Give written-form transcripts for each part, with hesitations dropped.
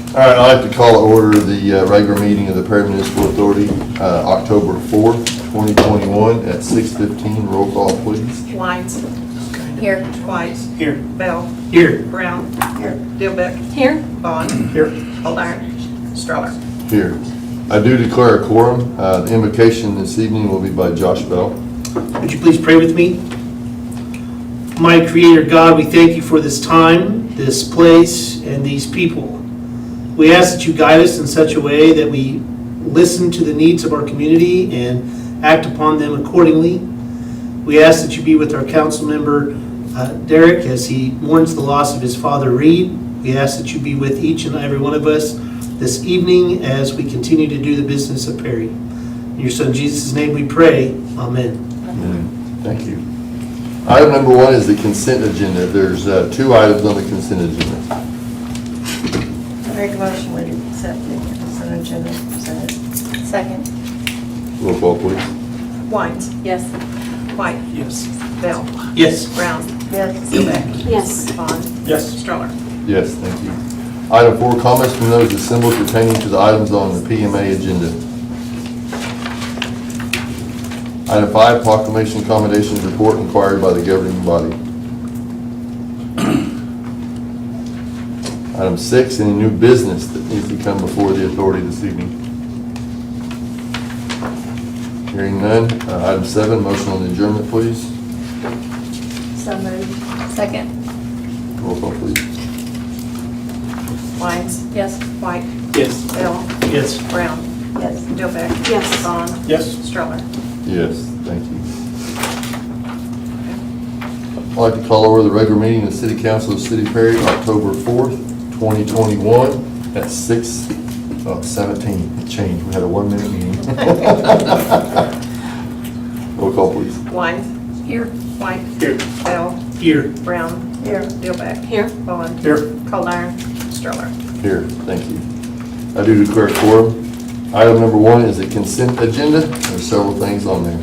All right, I'd like to call to order the regular meeting of the Perry Municipal Authority, October 4th, 2021 at 6:15. Roll call, please. Wines. Here. White. Here. Bell. Here. Brown. Here. Dillbeck. Here. Bond. Here. Coldiron. Stroller. Here. I do declare a quorum. The invocation this evening will be by Josh Bell. Would you please pray with me? My Creator God, we thank you for this time, this place, and these people. We ask that you guide us in such a way that we listen to the needs of our community and act upon them accordingly. We ask that you be with our council member, Derek, as he mourns the loss of his father, Reed. We ask that you be with each and every one of us this evening as we continue to do the business of Perry. In your son Jesus' name we pray. Amen. Amen. Thank you. Item number 1 is the consent agenda. There's 2 items on the consent agenda. Make a motion we accept the consent agenda presented. Second. Roll call, please. Wines. Yes. White. Yes. Bell. Yes. Brown. Yes. Dillbeck. Yes. Bond. Yes. Stroller. Yes, thank you. Item 4, comments from those assembled pertaining to the items on the PMA agenda. Item 5, proclamation accommodations report inquired by the governing body. Item 6, any new business that needs to come before the authority this evening? Hearing none. Item 7, motion on the adjournment, please. So moved. Second. Roll call, please. Wines. Yes. White. Yes. Bell. Yes. Brown. Yes. Dillbeck. Yes. Bond. Yes. Stroller. Yes, thank you. I'd like to call over the regular meeting of the City Council of City of Perry, October 4th, 2021 at 6:17. It changed. We had a 1-minute meeting. Roll call, please. Wines. Here. White. Here. Bell. Here. Brown. Here. Dillbeck. Here. Bond. Here. Coldiron. Stroller. Here, thank you. I do declare quorum. Item number 1 is the consent agenda. There's several things on there.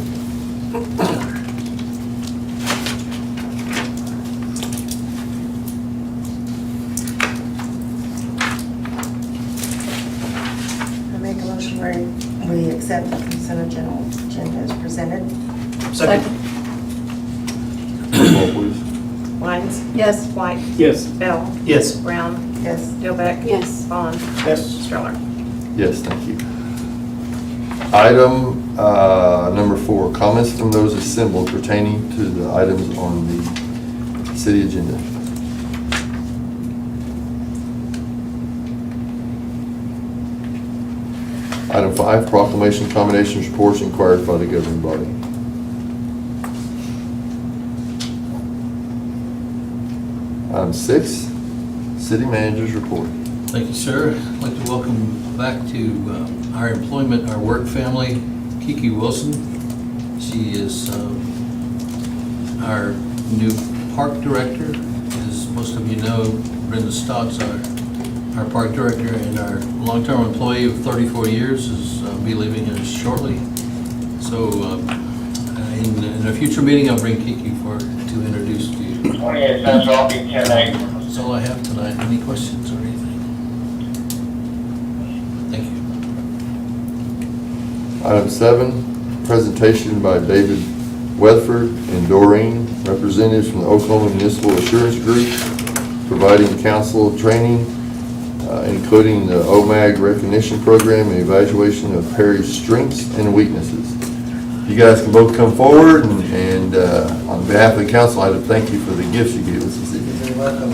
I make a motion we accept the consent agenda as presented. Second. Roll call, please. Wines. Yes. White. Yes. Bell. Yes. Brown. Yes. Dillbeck. Yes. Bond. Yes. Stroller. Yes, thank you. Item number 4, comments from those assembled pertaining to the items on the city agenda. Item 5, proclamation accommodations reports inquired by the governing body. Item 6, city manager's report. Thank you, sir. I'd like to welcome back to our employment, our work family, Kiki Wilson. She is our new park director. As most of you know, Brenda Stott's our park director, and our long-term employee of 34 years is be leaving us shortly. So in a future meeting, I'll bring Kiki to introduce to you. 28 cents off each 10 acres. That's all I have tonight. Any questions or anything? Thank you. Item 7, presentation by David Weatherford and Doreen, representatives from the Oklahoma Municipal Assurance Group, providing council training, including the OMAG recognition program and evaluation of Perry's strengths and weaknesses. You guys can both come forward, and on behalf of the council, I'd like to thank you for the gifts you gave us this evening. You're welcome.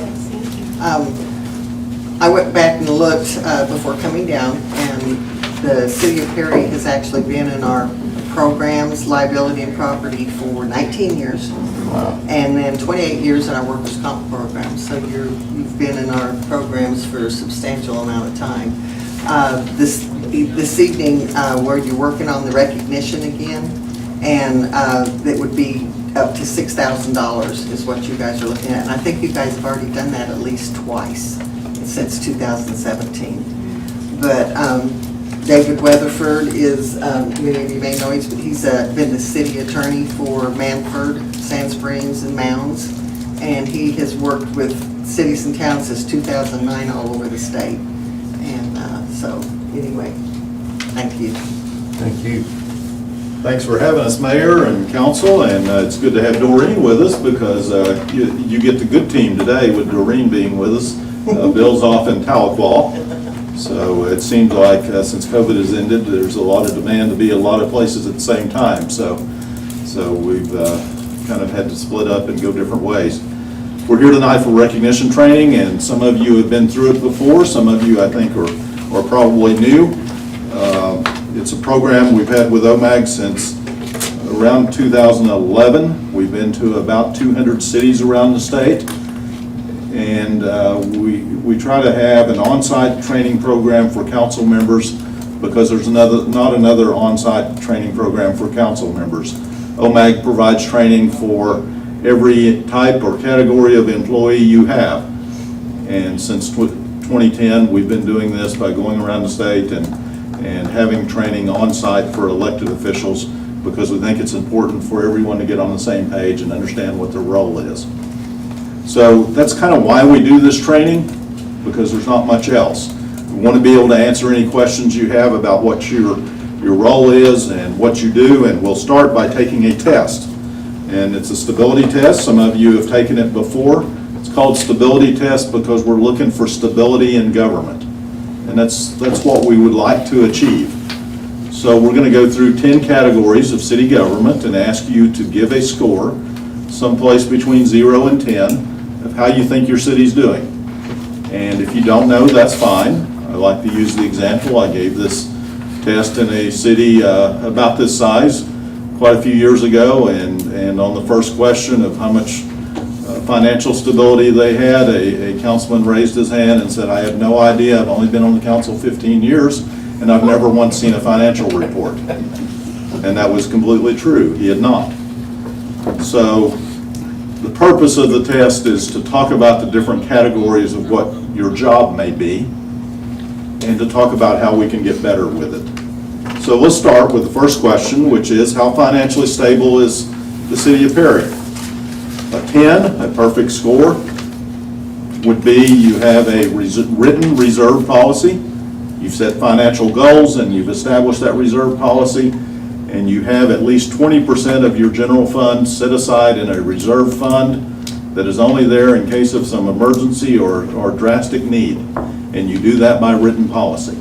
I went back and looked before coming down, and the city of Perry has actually been in our programs, liability and property, for 19 years. Wow. And then 28 years in our workers' comp program. So you've been in our programs for a substantial amount of time. This evening, where you're working on the recognition again, and that would be up to $6,000 is what you guys are looking at. And I think you guys have already done that at least twice since 2017. But David Weatherford is, many of you may know, he's been the city attorney for Manford, Sand Springs, and Mounds. And he has worked with cities and towns since 2009 all over the state. So, anyway, thank you. Thank you. Thanks for having us, Mayor and Council, and it's good to have Doreen with us because you get the good team today with Doreen being with us. Bill's off in Tahlequah, so it seems like since COVID has ended, there's a lot of demand to be a lot of places at the same time. So we've kind of had to split up and go different ways. We're here tonight for recognition training, and some of you have been through it before. Some of you, I think, are probably new. It's a program we've had with OMAG since around 2011. We've been to about 200 cities around the state. And we try to have an on-site training program for council members because there's not another on-site training program for council members. OMAG provides training for every type or category of employee you have. And since 2010, we've been doing this by going around the state and having training on-site for elected officials because we think it's important for everyone to get on the same page and understand what their role is. So that's kind of why we do this training, because there's not much else. We want to be able to answer any questions you have about what your role is and what you do, and we'll start by taking a test. And it's a stability test. Some of you have taken it before. It's called stability test because we're looking for stability in government. And that's what we would like to achieve. So we're going to go through 10 categories of city government and ask you to give a score, someplace between 0 and 10, of how you think your city's doing. And if you don't know, that's fine. I like to use the example. I gave this test in a city about this size quite a few years ago, and on the first question of how much financial stability they had, a councilman raised his hand and said, I have no idea. I've only been on the council 15 years, and I've never once seen a financial report. And that was completely true. He had not. So the purpose of the test is to talk about the different categories of what your job may be and to talk about how we can get better with it. So let's start with the first question, which is how financially stable is the city of Perry? A 10, a perfect score, would be you have a written reserve policy, you've set financial goals and you've established that reserve policy, and you have at least 20% of your general fund set aside in a reserve fund that is only there in case of some emergency or drastic need, and you do that by written policy.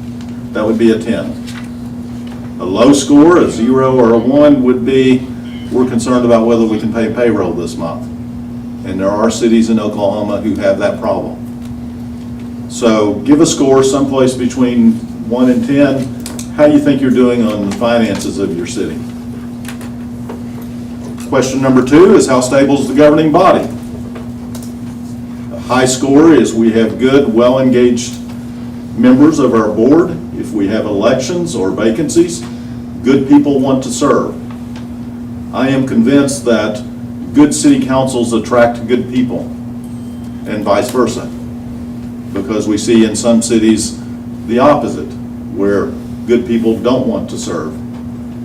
That would be a 10. A low score, a 0 or a 1, would be we're concerned about whether we can pay payroll this month. And there are cities in Oklahoma who have that problem. So give a score someplace between 1 and 10, how you think you're doing on the finances of your city. Question number 2 is how stable is the governing body? A high score is we have good, well-engaged members of our board. If we have elections or vacancies, good people want to serve. I am convinced that good city councils attract good people, and vice versa, because we see in some cities the opposite, where good people don't want to serve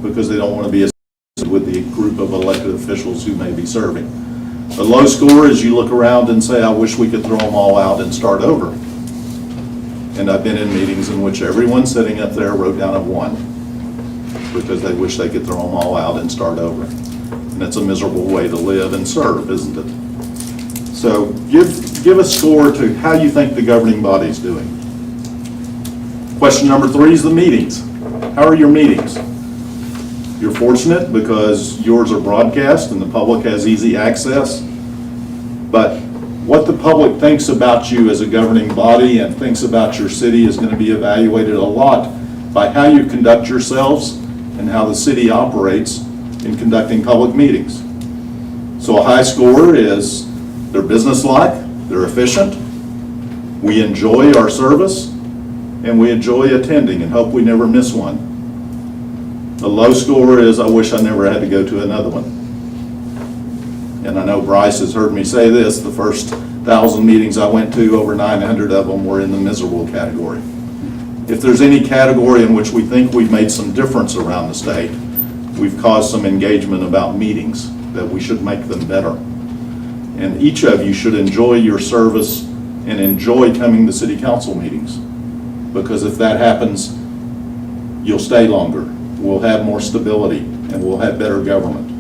because they don't want to be associated with the group of elected officials who may be serving. A low score is you look around and say, I wish we could throw them all out and start over. And I've been in meetings in which everyone sitting up there wrote down a 1 because they wish they could throw them all out and start over. And it's a miserable way to live and serve, isn't it? So give a score to how you think the governing body's doing. Question number 3 is the meetings. How are your meetings? You're fortunate because yours are broadcast and the public has easy access. But what the public thinks about you as a governing body and thinks about your city is going to be evaluated a lot by how you conduct yourselves and how the city operates in conducting public meetings. So a high score is they're businesslike, they're efficient, we enjoy our service, and we enjoy attending and hope we never miss one. A low score is I wish I never had to go to another one. And I know Bryce has heard me say this, the first 1,000 meetings I went to, over 900 of them were in the miserable category. If there's any category in which we think we've made some difference around the state, we've caused some engagement about meetings, that we should make them better. And each of you should enjoy your service and enjoy coming to city council meetings. Because if that happens, you'll stay longer. We'll have more stability, and we'll have better government.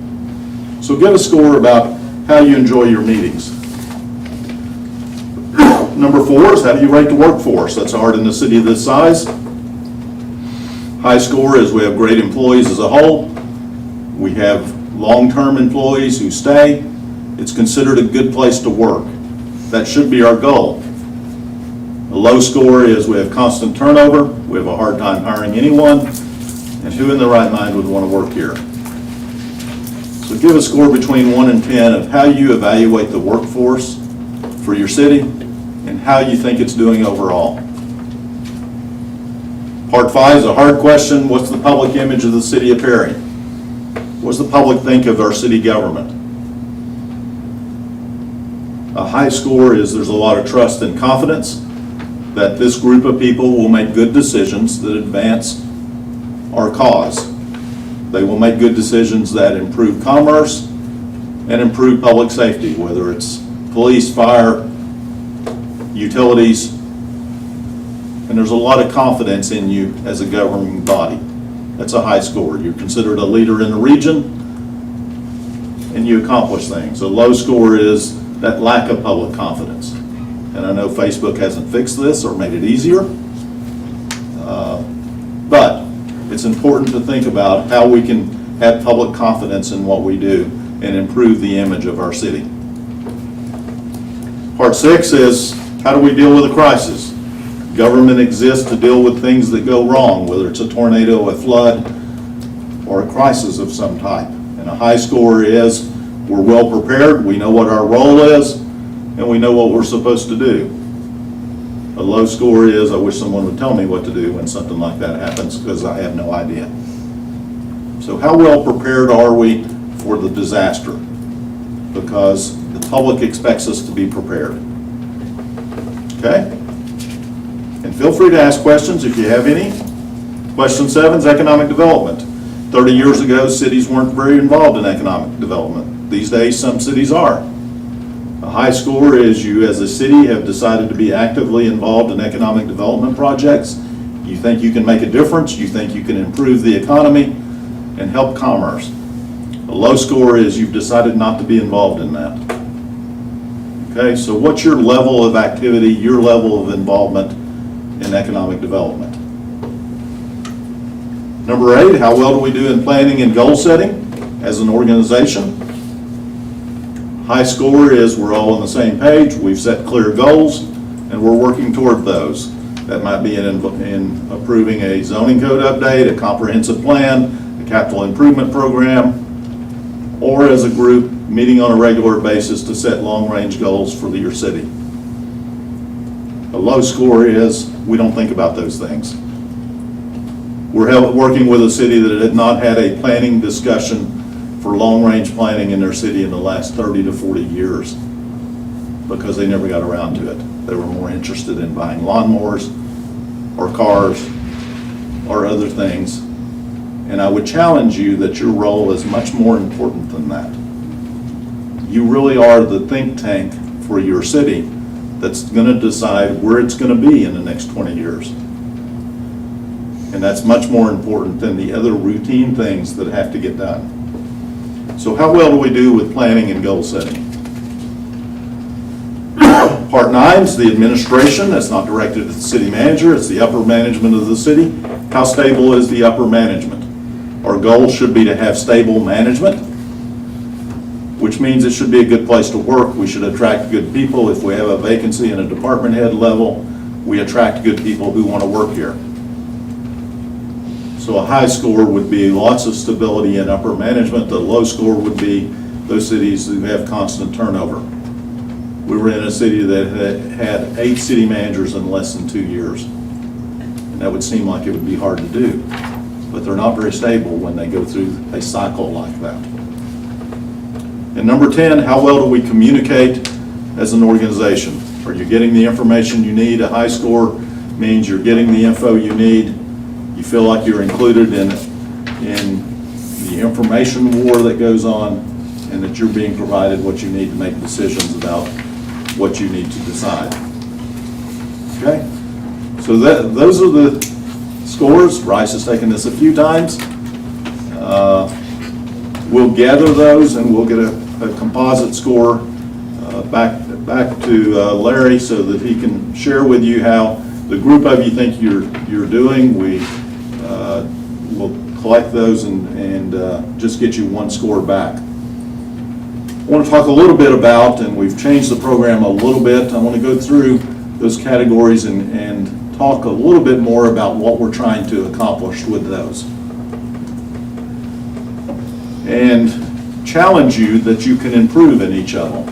So give a score about how you enjoy your meetings. Number 4 is how do you rate the workforce? That's hard in a city of this size. High score is we have great employees as a whole. We have long-term employees who stay. It's considered a good place to work. That should be our goal. A low score is we have constant turnover. We have a hard time hiring anyone. And who in their right mind would want to work here? So give a score between 1 and 10 of how you evaluate the workforce for your city and how you think it's doing overall. Part 5 is a hard question. What's the public image of the city of Perry? What does the public think of our city government? A high score is there's a lot of trust and confidence that this group of people will make good decisions that advance our cause. They will make good decisions that improve commerce and improve public safety, whether it's police, fire, utilities, and there's a lot of confidence in you as a governing body. That's a high score. You're considered a leader in the region, and you accomplish things. A low score is that lack of public confidence. And I know Facebook hasn't fixed this or made it easier, but it's important to think about how we can have public confidence in what we do and improve the image of our city. Part 6 is how do we deal with a crisis? Government exists to deal with things that go wrong, whether it's a tornado, a flood, or a crisis of some type. And a high score is we're well prepared, we know what our role is, and we know what we're supposed to do. A low score is I wish someone would tell me what to do when something like that happens, because I have no idea. So how well prepared are we for the disaster? Because the public expects us to be prepared. Okay? And feel free to ask questions if you have any. Question 7 is economic development. 30 years ago, cities weren't very involved in economic development. These days, some cities are. A high score is you as a city have decided to be actively involved in economic development projects. You think you can make a difference. You think you can improve the economy and help commerce. A low score is you've decided not to be involved in that. Okay, so what's your level of activity, your level of involvement in economic development? Number 8, how well do we do in planning and goal setting as an organization? High score is we're all on the same page, we've set clear goals, and we're working toward those. That might be in approving a zoning code update, a comprehensive plan, a capital improvement program, or as a group meeting on a regular basis to set long-range goals for your city. A low score is we don't think about those things. We're working with a city that had not had a planning discussion for long-range planning in their city in the last 30 to 40 years because they never got around to it. They were more interested in buying lawnmowers or cars or other things. And I would challenge you that your role is much more important than that. You really are the think tank for your city that's going to decide where it's going to be in the next 20 years. And that's much more important than the other routine things that have to get done. So how well do we do with planning and goal setting? Part 9 is the administration. That's not directed at the city manager. It's the upper management of the city. How stable is the upper management? Our goal should be to have stable management, which means it should be a good place to work. We should attract good people. If we have a vacancy in a department head level, we attract good people who want to work here. So a high score would be lots of stability in upper management. The low score would be those cities who have constant turnover. We were in a city that had 8 city managers in less than 2 years. And that would seem like it would be hard to do, but they're not very stable when they go through a cycle like that. And number 10, how well do we communicate as an organization? Are you getting the information you need? A high score means you're getting the info you need. You feel like you're included in the information war that goes on, and that you're being provided what you need to make decisions about what you need to decide. Okay? So those are the scores. Bryce has taken this a few times. We'll gather those and we'll get a composite score back to Larry so that he can share with you how the group of you think you're doing. We will collect those and just get you one score back. I want to talk a little bit about, and we've changed the program a little bit, I want to go through those categories and talk a little bit more about what we're trying to accomplish with those. And challenge you that you can improve in each of them.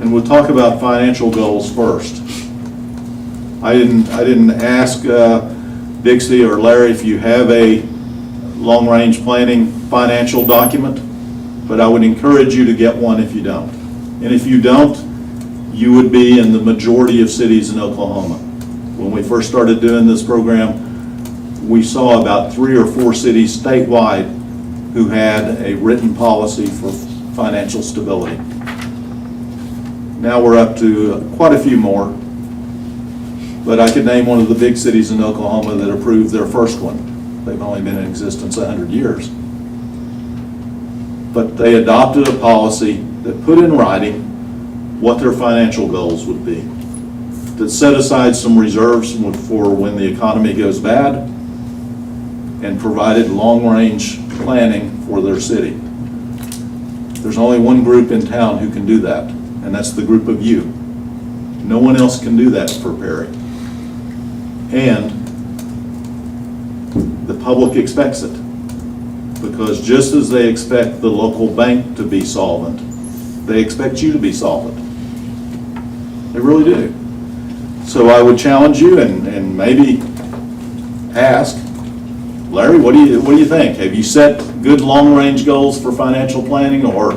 And we'll talk about financial goals first. I didn't ask Dixie or Larry if you have a long-range planning financial document, but I would encourage you to get one if you don't. And if you don't, you would be in the majority of cities in Oklahoma. When we first started doing this program, we saw about 3 or 4 cities statewide who had a written policy for financial stability. Now we're up to quite a few more, but I could name one of the big cities in Oklahoma that approved their first one. They've only been in existence 100 years. But they adopted a policy that put in writing what their financial goals would be, that set aside some reserves for when the economy goes bad, and provided long-range planning for their city. There's only one group in town who can do that, and that's the group of you. No one else can do that for Perry. And the public expects it, because just as they expect the local bank to be solvent, they expect you to be solvent. They really do. So I would challenge you and maybe ask, Larry, what do you think? Have you set good long-range goals for financial planning, or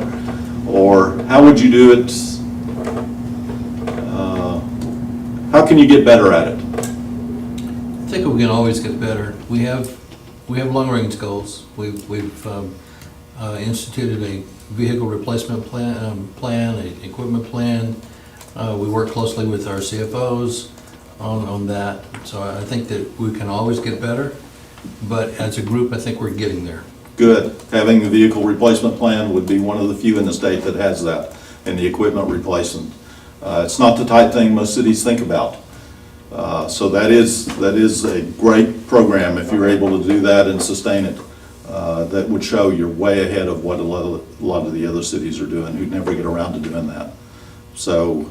how would you do it? How can you get better at it? I think we can always get better. We have long-range goals. We've instituted a vehicle replacement plan, an equipment plan. We work closely with our CFOs on that. So I think that we can always get better, but as a group, I think we're getting there. Good. Having the vehicle replacement plan would be one of the few in the state that has that, and the equipment replacement. It's not the type thing most cities think about. So that is a great program if you're able to do that and sustain it. That would show you're way ahead of what a lot of the other cities are doing who never get around to doing that. So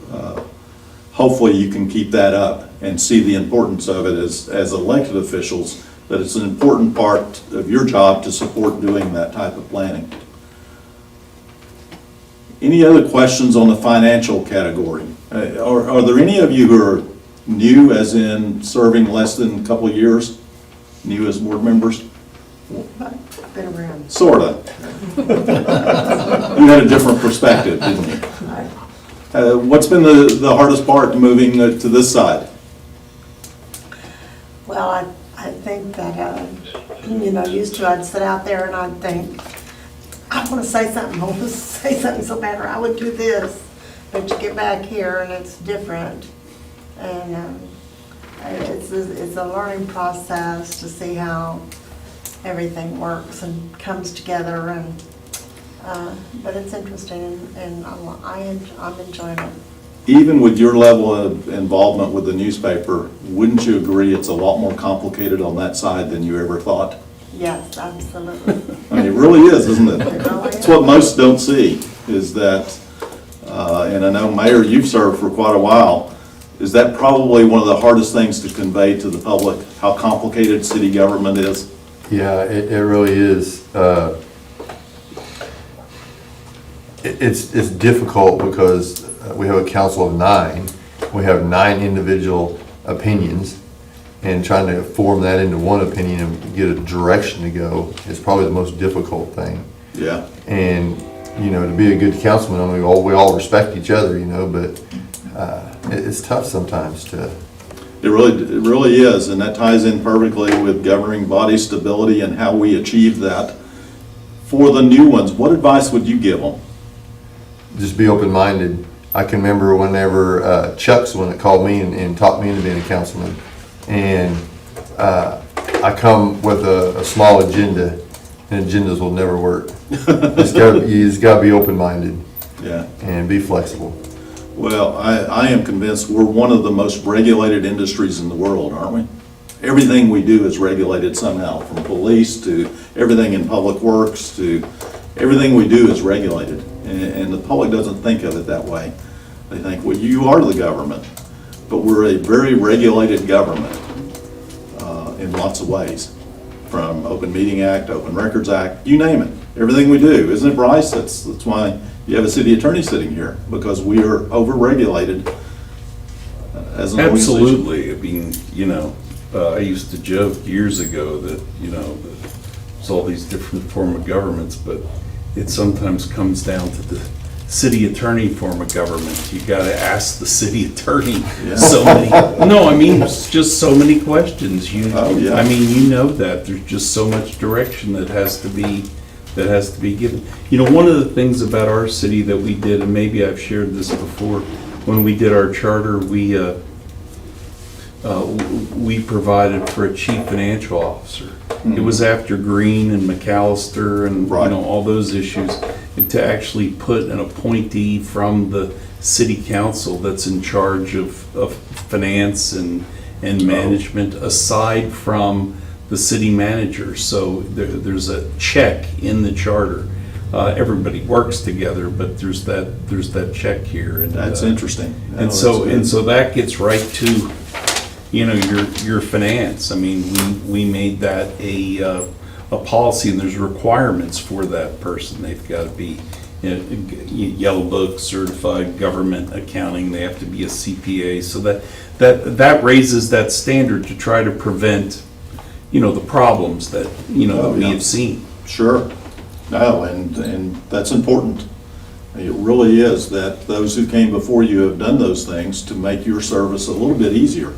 hopefully you can keep that up and see the importance of it as elected officials, that it's an important part of your job to support doing that type of planning. Any other questions on the financial category? Are there any of you who are new, as in serving less than a couple of years? New as board members? Been around. Sorta. You had a different perspective, didn't you? What's been the hardest part moving to this side? Well, I think that, used to I'd sit out there and I'd think, I want to say something, I want to say something so bad, or I would do this. But you get back here and it's different. And it's a learning process to see how everything works and comes together. And but it's interesting, and I'm enjoying it. Even with your level of involvement with the newspaper, wouldn't you agree it's a lot more complicated on that side than you ever thought? Yes, absolutely. I mean, it really is, isn't it? It really is. It's what most don't see, is that, and I know, Mayor, you've served for quite a while, is that probably one of the hardest things to convey to the public, how complicated city government is? Yeah, it really is. It's difficult because we have a council of 9. We have 9 individual opinions, and trying to form that into one opinion and get a direction to go is probably the most difficult thing. Yeah. And, to be a good councilman, I mean, we all respect each other, but it's tough sometimes to. It really is, and that ties in perfectly with governing body stability and how we achieve that. For the new ones, what advice would you give them? Just be open-minded. I can remember whenever Chuck's the one that called me and taught me into being a councilman. And I come with a small agenda, and agendas will never work. You just gotta be open-minded Yeah. and be flexible. Well, I am convinced we're one of the most regulated industries in the world, aren't we? Everything we do is regulated somehow, from police to everything in public works to everything we do is regulated. And the public doesn't think of it that way. They think, well, you are the government. But we're a very regulated government in lots of ways. From Open Meeting Act, Open Records Act, you name it. Everything we do, isn't it, Bryce? That's why you have a city attorney sitting here, because we are over-regulated as an organization. Absolutely. I mean, I used to joke years ago that, there's all these different form of governments, but it sometimes comes down to the city attorney form of government. You gotta ask the city attorney Yeah. so many, no, I mean, it's just so many questions. Oh, yeah. I mean, that, there's just so much direction that has to be given. One of the things about our city that we did, and maybe I've shared this before, when we did our charter, we provided for a chief financial officer. It was after Green and McAllister and, Right. all those issues, and to actually put an appointee from the city council that's in charge of finance and management, aside from the city manager. So there's a check in the charter. Everybody works together, but there's that check here. And That's interesting. And so that gets right to, your finance. I mean, we made that a policy, and there's requirements for that person. They've got to be Yellow Book certified government accounting. They have to be a CPA. So that raises that standard to try to prevent, the problems that that we have seen. Sure. No, and that's important. It really is that those who came before you have done those things to make your service a little bit easier.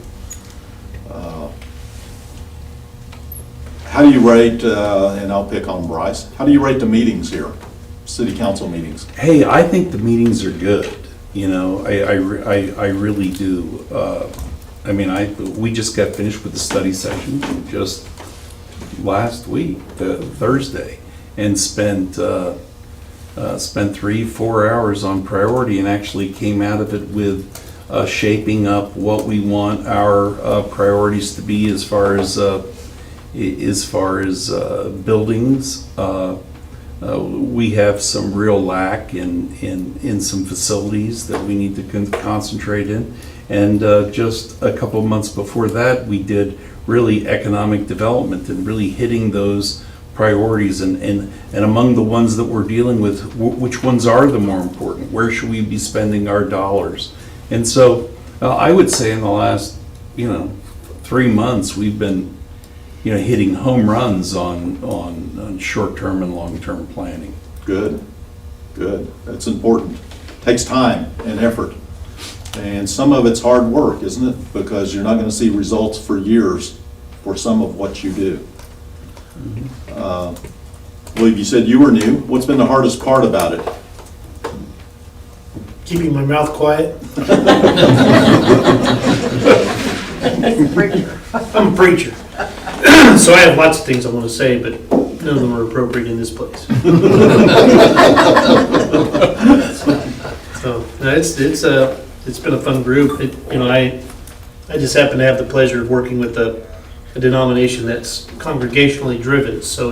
How do you rate, and I'll pick on Bryce, how do you rate the meetings here, city council meetings? Hey, I think the meetings are good. I really do. We just got finished with the study session just last week, Thursday, and spent 3-4 hours on priority, and actually came out of it with shaping up what we want our priorities to be as far as buildings. We have some real lack in some facilities that we need to concentrate in. And just a couple of months before that, we did really economic development and really hitting those priorities, and among the ones that we're dealing with, which ones are the more important? Where should we be spending our dollars? And so I would say in the last 3 months, we've been hitting home runs on short-term and long-term planning. Good. That's important. Takes time and effort. And some of it's hard work, isn't it? Because you're not going to see results for years for some of what you do. I believe you said you were new. What's been the hardest part about it? Keeping my mouth quiet. I'm a preacher. So I have lots of things I want to say, but none of them are appropriate in this place. So no, it's been a fun group. I just happen to have the pleasure of working with a denomination that's congregationally driven. So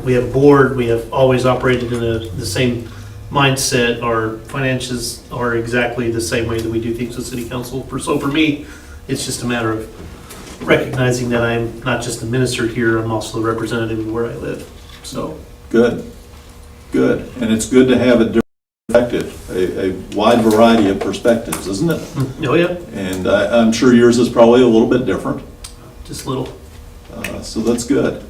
we have a board. We have always operated in the same mindset. Our finances are exactly the same way that we do things with city council. So for me, it's just a matter of recognizing that I'm not just a minister here, I'm also a representative of where I live. So Good. And it's good to have a different perspective, a wide variety of perspectives, isn't it? oh yeah, And I'm sure yours is probably a little bit different. just little. So that's good.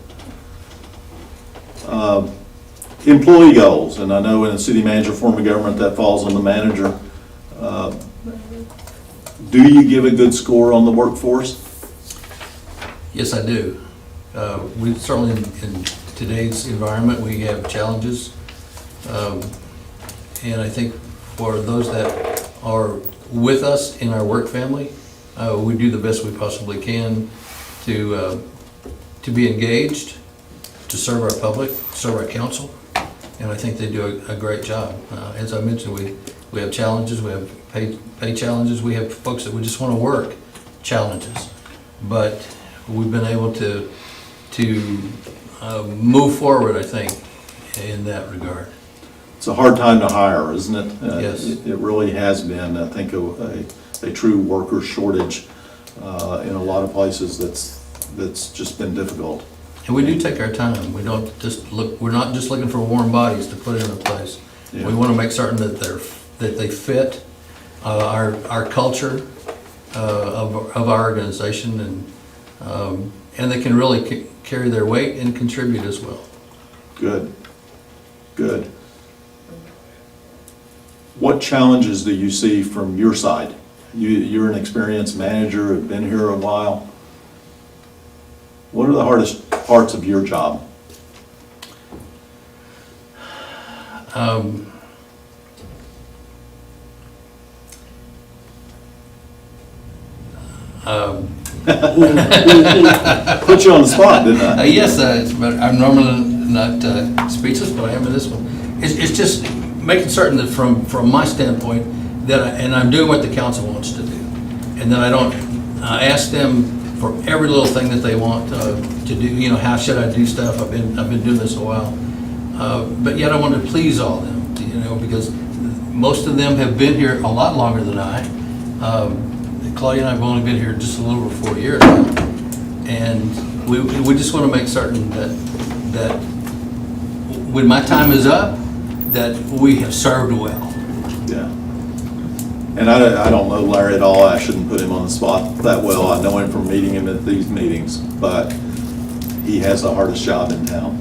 Employee goals, and I know in a city manager form of government that falls on the manager. Do you give a good score on the workforce? Yes, I do. We certainly, in today's environment, we have challenges. And I think for those that are with us in our work family. We do the best we possibly can to be engaged, to serve our public, serve our council, and I think they do a great job. As I mentioned, we have challenges, we have pay challenges, we have folks that we just want to work challenges, but we've been able to move forward, I think, in that regard. It's a hard time to hire, isn't it? Yes. It really has been, I think, a true worker shortage in a lot of places that's just been difficult. And we do take our time. We don't just look, we're not just looking for warm bodies to put in a place. Yeah. We want to make certain that they fit our culture of our organization, and they can really carry their weight and contribute as well. Good, good. What challenges do you see from your side? You're an experienced manager, have been here a while. What are the hardest parts of your job? Put you on the spot, didn't I? Yes, but I'm normally not speechless, but I am in this one. It's just making certain that from my standpoint, and I'm doing what the council wants to do, and that I don't ask them for every little thing that they want to do. You know, how should I do stuff? I've been doing this a while, but yet I want to please all of them. You know, because most of them have been here a lot longer than I. Claudia and I have only been here just a little over 4 years now, and we just want to make certain that when my time is up, that we have served well. Yeah. And I don't know Larry at all. I shouldn't put him on the spot that well. I know him from meeting him at these meetings, but he has the hardest job in town.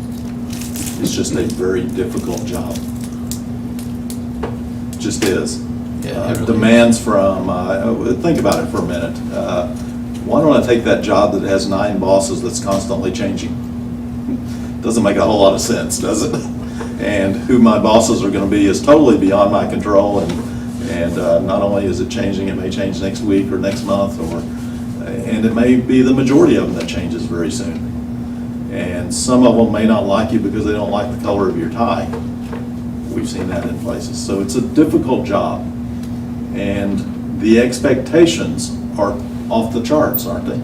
It's just a very difficult job. Just is. Yeah, it really Demands from, think about it for a minute. Why don't I take that job that has 9 bosses that's constantly changing? Doesn't make a whole lot of sense, does it? And who my bosses are going to be is totally beyond my control, and not only is it changing, it may change next week or next month, and it may be the majority of them that changes very soon. And some of them may not like you because they don't like the color of your tie. We've seen that in places. So it's a difficult job. And the expectations are off the charts, aren't they?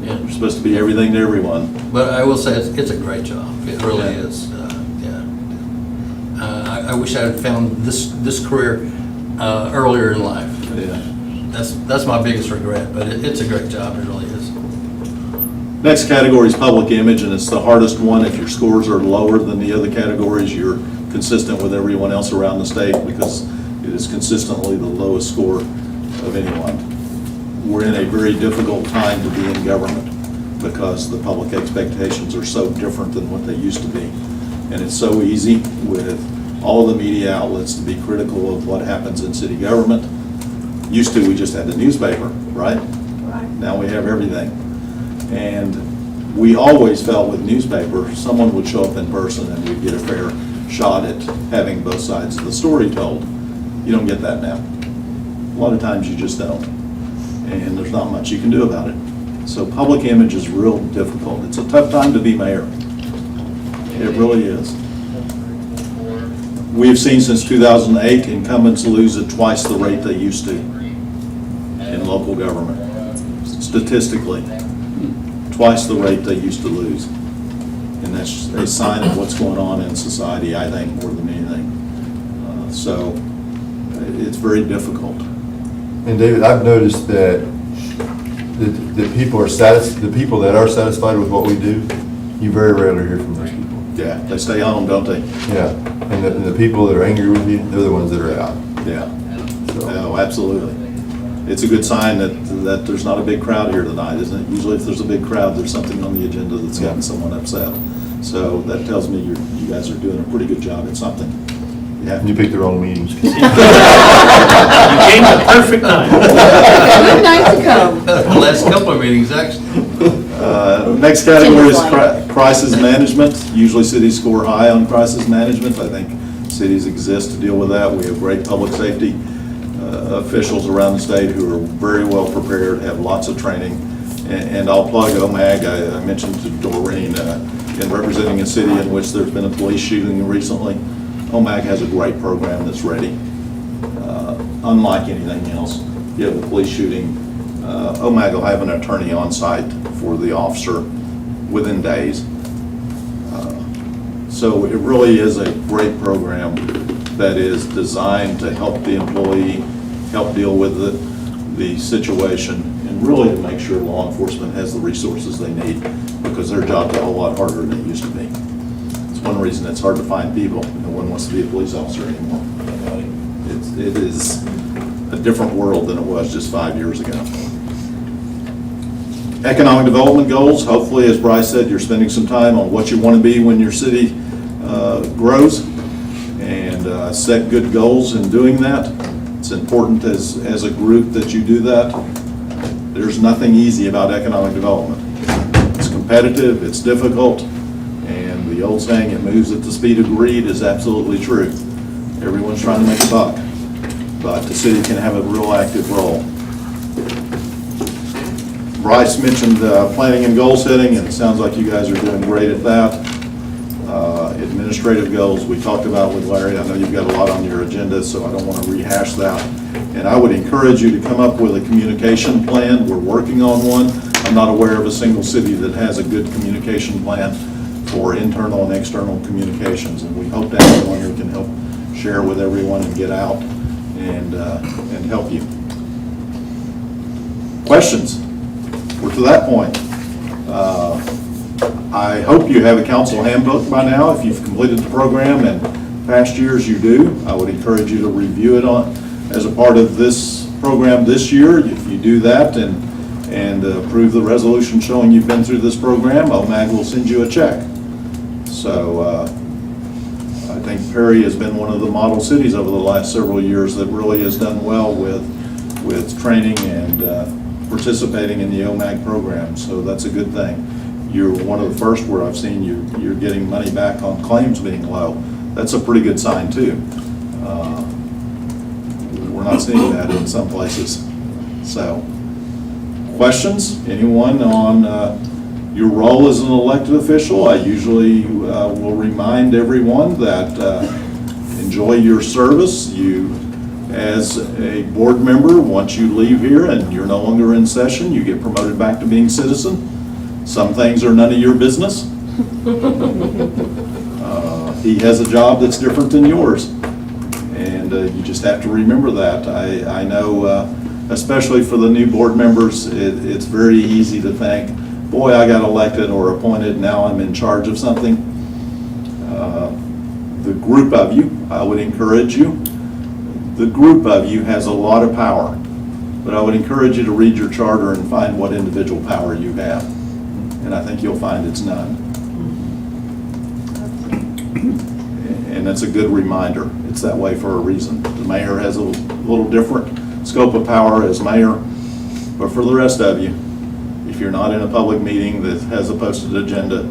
Yeah. You're supposed to be everything to everyone. But I will say it's a great job. It really Yeah. is. I wish I had found this career earlier in life. Yeah. That's my biggest regret. But it's a great job. It really is. Next category is public image, and it's the hardest one. If your scores are lower than the other categories, you're consistent with everyone else around the state because it is consistently the lowest score of anyone. We're in a very difficult time to be in government because the public expectations are so different than what they used to be. And it's so easy with all the media outlets to be critical of what happens in city government. Used to, we just had the newspaper, right? Right. Now we have everything. And we always felt with newspaper, someone would show up in person and we'd get a fair shot at having both sides of the story told. You don't get that now. A lot of times you just don't. And there's not much you can do about it. So public image is real difficult. It's a tough time to be mayor. It really is. We have seen since 2008 incumbents lose at twice the rate they used to in local government. Statistically, twice the rate they used to lose. And that's a sign of what's going on in society, I think, more than anything. So it's very difficult. And David, I've noticed that the people that are satisfied with what we do, you very rarely hear from those people. Yeah, they stay home, don't they? Yeah, and the people that are angry with you, they're the ones that are out. Yeah. So, Oh, absolutely. It's a good sign that there's not a big crowd here tonight, isn't it? Usually if there's a big crowd, there's something on the agenda that's gotten someone upset. So that tells me you guys are doing a pretty good job at something. Yeah. you picked the wrong meetings. You came at the perfect time. Good night to come. The last couple of meetings, actually. Next category is crisis management. Usually cities score high on crisis management. I think Cities exist to deal with that. We have great public safety officials around the state who are very well prepared, have lots of training. And I'll plug OMAG. I mentioned to Doreen, in representing a city in which there's been a police shooting recently, OMAG has a great program that's ready. Unlike anything else, you have a police shooting, OMAG will have an attorney on site for the officer within days. So it really is a great program that is designed to help the employee, help deal with the situation, and really to make sure law enforcement has the resources they need, because their job's a whole lot harder than it used to be. It's one reason it's hard to find people. No one wants to be a police officer anymore. It is a different world than it was just 5 years ago. Economic development goals. Hopefully, as Bryce said, you're spending some time on what you want to be when your city grows, and set good goals in doing that. It's important as a group that you do that. There's nothing easy about economic development. It's competitive, it's difficult, and the old saying, it moves at the speed of greed, is absolutely true. Everyone's trying to make a buck, but the city can have a real active role. Bryce mentioned planning and goal setting, and it sounds like you guys are doing great at that. Administrative goals we talked about with Larry. I know you've got a lot on your agenda, so I don't want to rehash that. And I would encourage you to come up with a communication plan. We're working on one. I'm not aware of a single city that has a good communication plan for internal and external communications, and we hope to have one who can help share with everyone and get out and help you. Questions? We're to that point. I hope you have a council handbook by now. If you've completed the program, and past years you do, I would encourage you to review it as a part of this program this year. If you do that and approve the resolution showing you've been through this program, OMAG will send you a check. So I think Perry has been one of the model cities over the last several years that really has done well with training and participating in the OMAG program. So that's a good thing. You're one of the first where I've seen you're getting money back on claims being low. That's a pretty good sign too. We're not seeing that in some places. So, questions? Anyone on your role as an elected official? I usually will remind everyone that enjoy your service. You, as a board member, once you leave here and you're no longer in session, you get promoted back to being citizen. Some things are none of your business. He has a job that's different than yours, and you just have to remember that. I know, especially for the new board members, it's very easy to think, boy, I got elected or appointed, now I'm in charge of something. The group of you, I would encourage you, the group of you has a lot of power, but I would encourage you to read your charter and find what individual power you have. And I think you'll find it's none. And that's a good reminder. It's that way for a reason. The mayor has a little different scope of power as mayor, but for the rest of you, if you're not in a public meeting that has a posted agenda,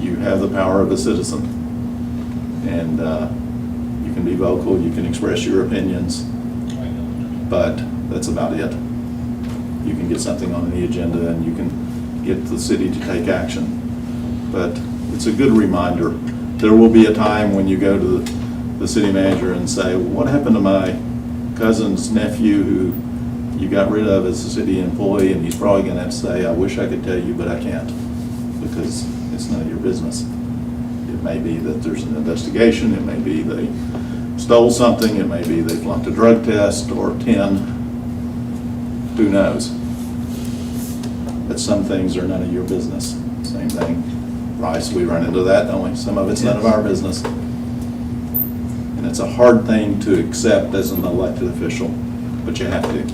you have the power of a citizen. And you can be vocal, you can express your opinions, but that's about it. You can get something on the agenda and you can get the city to take action. But it's a good reminder. There will be a time when you go to the city manager and say, what happened to my cousin's nephew who you got rid of as a city employee? And he's probably going to have to say, I wish I could tell you, but I can't, because it's none of your business. It may be that there's an investigation. It may be they stole something. It may be they flunked a drug test or 10. Who knows? But some things are none of your business. Same thing. Rice, we run into that, don't we? Some of it's none of our business. And it's a hard thing to accept as an elected official, but you have to.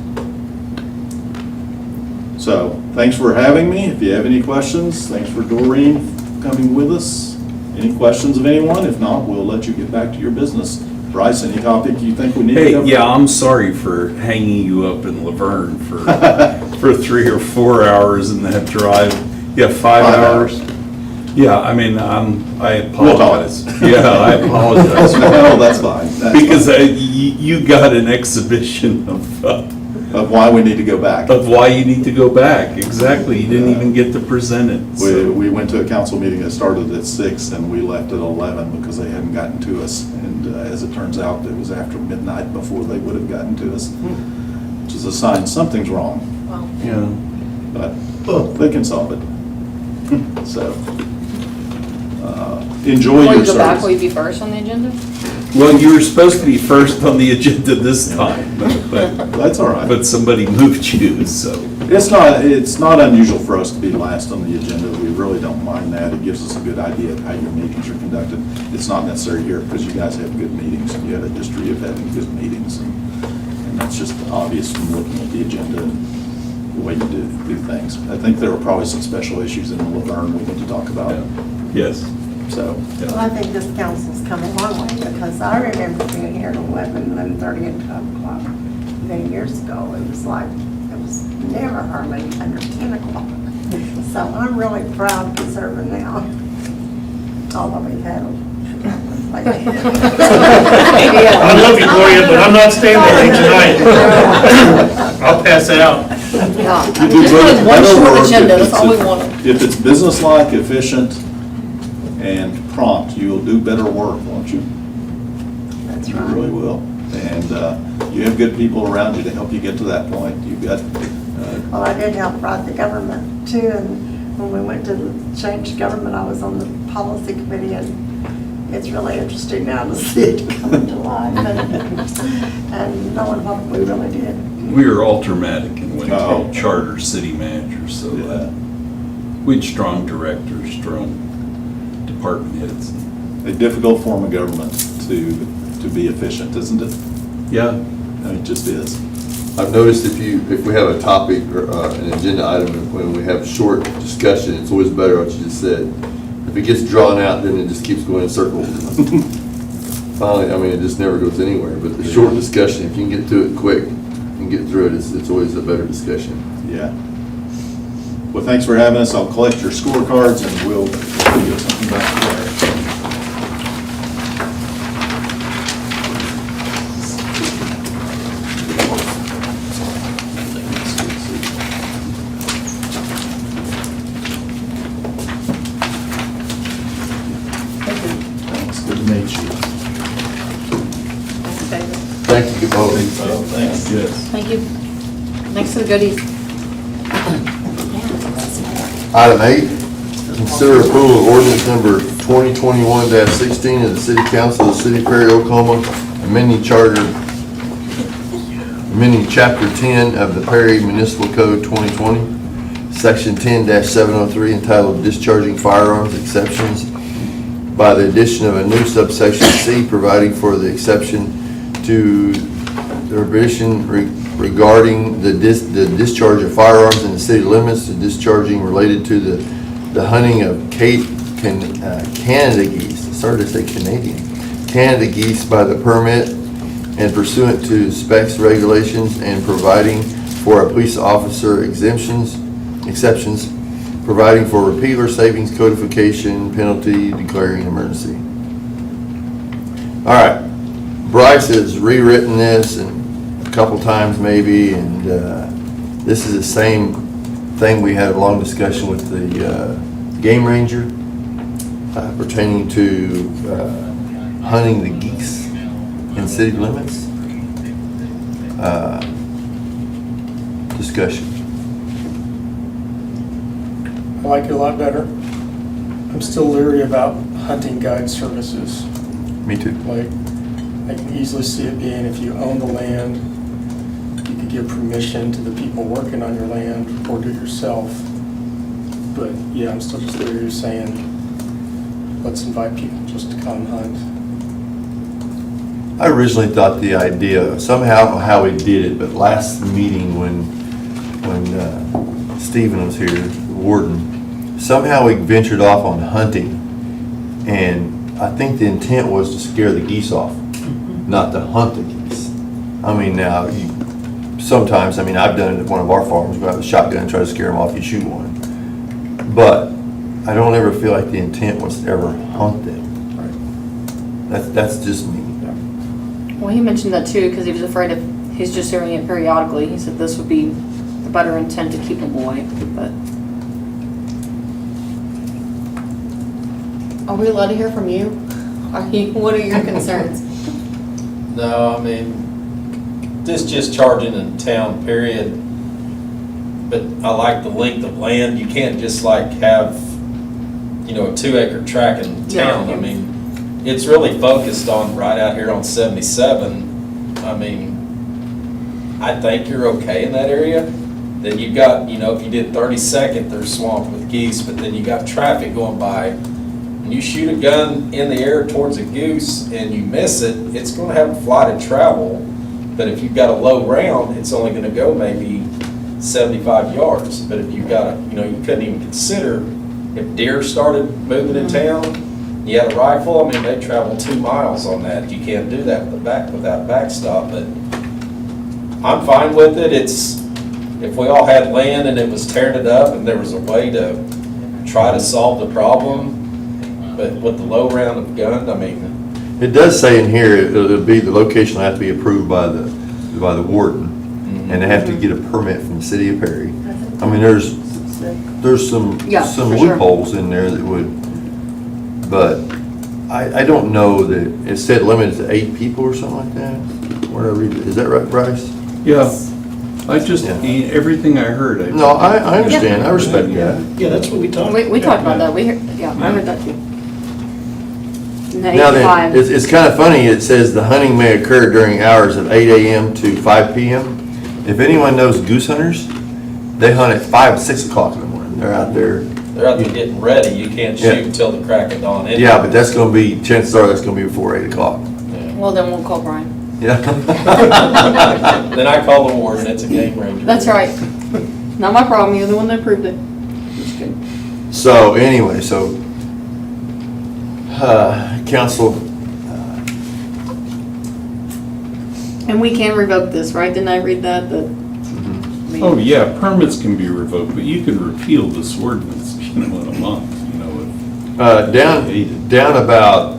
So, thanks for having me. If you have any questions, thanks for Doreen coming with us. Any questions of anyone? If not, we'll let you get back to your business. Bryce, any topic you think we need to cover? Hey, yeah, I'm sorry for hanging you up in Laverne for 3 or 4 hours in that drive. Yeah, 5 hours. Yeah, I mean, I We'll talk. apologize. Yeah, I apologize. No, that's fine. That's Because fine. you got an exhibition Of why we need to go back. of why you need to go back. Exactly, you didn't even get to present it. so- We went to a council meeting that started at 6 and we left at 11 because they hadn't gotten to us. And as it turns out, it was after midnight before they would have gotten to us, which is a sign something's wrong, Well, Yeah. but they can solve it. So, enjoy Before your you go back, will service. you be first on the agenda? Well, you were supposed to be first on the agenda this time, but That's all right. but somebody moved you, so. It's not unusual for us to be last on the agenda. We really don't mind that. It gives us a good idea of how your meetings are conducted. It's not necessary here because you guys have good meetings. You have a history of having good meetings, and that's just obvious from looking at the agenda and the way you do things. I think there are probably some special issues in the Laverne we need to talk about, Yes. so. Well, I think this council's come a long way, because I remember being here at 11:30 and 12 o'clock many years ago. It was like, it was never hardly under 10 o'clock. So I'm really proud to be serving now, although we've had a I love you, Gloria, but I'm not staying with you tonight. I'll pass out. Yeah. You do Just wanted one better short work agenda, if that's it's all we a- wanted. If it's businesslike, efficient, and prompt, you'll do better work, won't you? That's You right. really will. And you have good people around you to help you get to that point. You've got, Well, I did help write the government too, and when we went to change government, I was on the policy committee, and it's really interesting now to see it come to life, and knowing what we really did. We were ultramatic and went Oh. to charter city managers, so yeah, we had strong directors, strong department heads. a difficult form of government to be efficient, isn't it? Yeah, I mean, it just is. I've noticed if we have a topic or an agenda item, when we have short discussion, it's always better what you just said. If it gets drawn out, then it just keeps going in circles. Finally, I mean, it just never goes anywhere, but the short discussion, if you can get to it quick and get through it, it's always a better discussion. Yeah. Well, thanks for having us. I'll collect your scorecards and we'll get something back to you. Thanks. Good to meet you. thanks, David. Thank you both. Thanks. yes. Thank you. Next to the goodies. Item 8, consider approval of ordinance number 2021-16 of the City Council of the City of Perry, Oklahoma, amending Chapter 10 of the Perry Municipal Code 2020, Section 10-703, entitled Discharging Firearms Exceptions, by the addition of a new subsection C, providing for the exception to the prohibition regarding the discharge of firearms in the city limits, the discharging related to the hunting of Canada geese. I started to say Canadian. Canada geese by the permit and pursuant to specs, regulations, and providing for a police officer exceptions, providing for repealer savings codification, penalty, declaring an emergency. All right, Bryce has rewritten this and a couple times maybe, and this is the same thing we had a long discussion with the game ranger pertaining to hunting the geese in city limits. Discussion. I like it a lot better. I'm still leery about hunting guide services. Me too. Like, I can easily see it being if you own the land, you could give permission to the people working on your land or do it yourself. But yeah, I'm still just leery of saying, let's invite people just to come hunt. I originally thought the idea, somehow how we did it, but last meeting when Stephen was here, the warden, somehow we ventured off on hunting. And I think the intent was to scare the geese off, not to hunt the geese. I mean, now, sometimes, I mean, I've done it at one of our farms, go out with a shotgun and try to scare them off, you shoot one. But I don't ever feel like the intent was to ever hunt them. That's just me. Well, he mentioned that too, because he was afraid if he's just doing it periodically, he said this would be the better intent to keep him away, but. Are we allowed to hear from you? What are your concerns? No, I mean, this just charging in town, period. But I like the length of land. You can't just like have, a 2-acre tract in town. Yeah. I mean, it's really focused on right out here on 77. I mean, I think you're okay in that area. Then you've got, if you did 32nd, there's swamped with geese, but then you got traffic going by. When you shoot a gun in the air towards a goose and you miss it, it's going to have a flight of travel. But if you've got a low round, it's only going to go maybe 75 yards. But if you've got you couldn't even consider if deer started moving in town, you had a rifle, I mean, they travel 2 miles on that. You can't do that without backstop. But I'm fine with it. If we all had land and it was tearing it up and there was a way to try to solve the problem, but with the low round of gun, I mean. It does say in here, it'll be, the location will have to be approved by the warden, and they have to get a permit from the city of Perry. I mean, there's some Yeah, for sure. loopholes in there that would, but I don't know that, it said limited to 8 people or something like that. Where did I read it? Is that right, Bryce? Yeah, I just, Yeah. everything I heard. No, I understand, I respect that. Yeah, that's what we talked. We talked about that, I heard that too. Now then, it's kind of funny, it says the hunting may occur during hours of 8 a.m. to 5 p.m. If anyone knows goose hunters, they hunt at 5, 6 o'clock in the morning. They're out there. They're out there getting ready. You can't shoot until the crack of dawn. Yeah, but that's going to be, chances are that's going to be before 8 o'clock. Well, then we'll call Brian. Yeah. Then I call the warden, it's a game ranger. That's right. Not my problem, you're the one that approved it. Just kidding. So anyway, council, And we can revoke this, right? Didn't I read that? Oh, yeah, permits can be revoked, but you can repeal this ordinance, in a month, down about,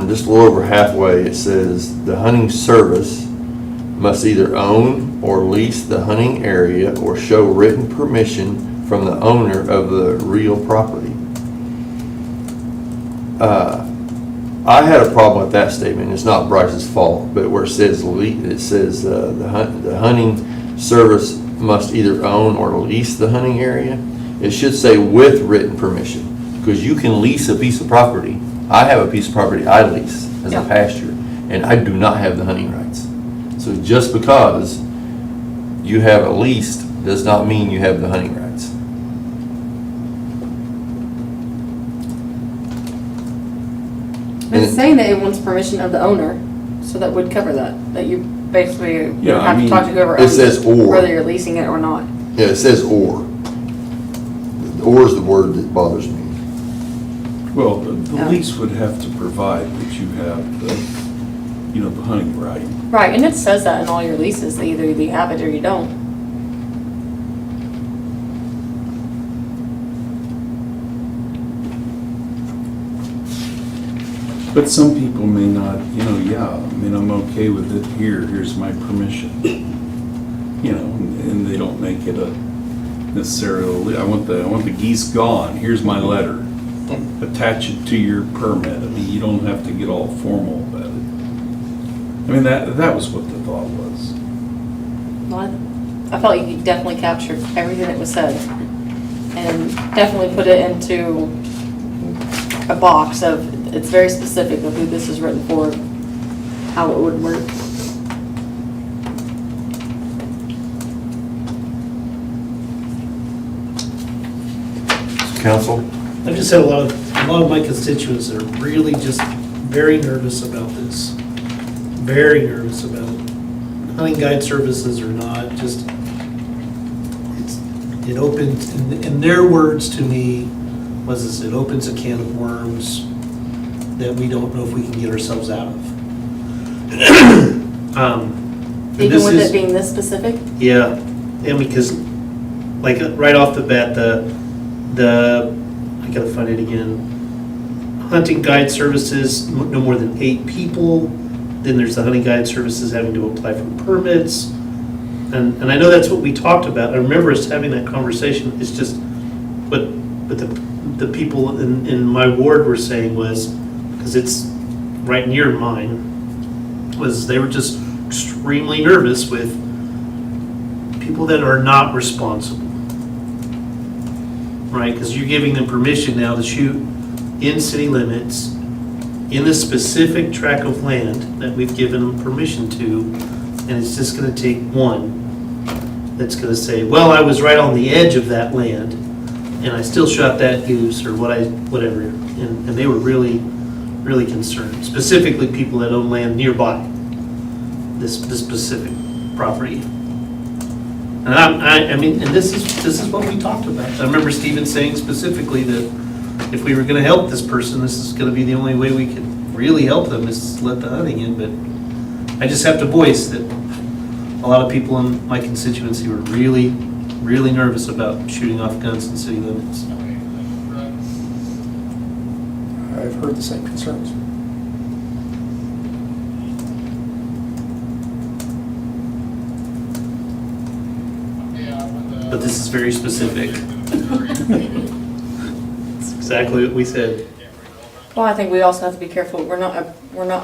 just a little over halfway, it says the hunting service must either own or lease the hunting area or show written permission from the owner of the real property. I had a problem with that statement. It's not Bryce's fault, but where it says the hunting service must either own or lease the hunting area. It should say with written permission, because you can lease a piece of property. I have a piece of property I lease as a pasture, and I do not have the hunting rights. So just because you have a leased does not mean you have the hunting rights. It's saying that it wants permission of the owner, so that would cover that you basically would Yeah, I have to mean, talk to whoever it owns says it, or. whether you're leasing it or not. Yeah, it says or. Or is the word that bothers me. Well, the Yeah. lease would have to provide that you have the hunting right. Right, and it says that in all your leases, that either you have it or you don't. But some people may not, I'm okay with it, here's my permission. And they don't make it a necessarily, I want the geese gone, here's my letter. Attach it to your permit. I mean, you don't have to get all formal about it. I mean, that was what the thought was. Well, I felt like you definitely captured everything that was said, and definitely put it into a box of, it's very specific of who this is written for, how it would work. Council? I've just had a lot of my constituents that are really just very nervous about this. Very nervous about hunting guide services or not, it opens, in their words to me, it opens a can of worms that we don't know if we can get ourselves out of. Even with it being this specific? Yeah, and because, like, right off the bat, I gotta find it again. Hunting guide services, no more than 8 people. Then there's the hunting guide services having to apply for permits. And I know that's what we talked about. I remember us having that conversation. It's just, but the people in my ward were saying was, because it's right near mine, was they were just extremely nervous with people that are not responsible. Right, because you're giving them permission now to shoot in city limits, in the specific tract of land that we've given them permission to, and it's just gonna take one that's gonna say, well, I was right on the edge of that land, and I still shot that goose, or whatever, and they were really, really concerned, specifically people that own land nearby this specific property. And I mean, and this is what we talked about. I remember Stephen saying specifically that if we were gonna help this person, this is gonna be the only way we could really help them, is let the hunting in. But I just have to voice that a lot of people in my constituency were really, really nervous about shooting off guns in city limits. I've heard the same concerns. But this is very specific. It's exactly what we said. Well, I think we also have to be careful. We're not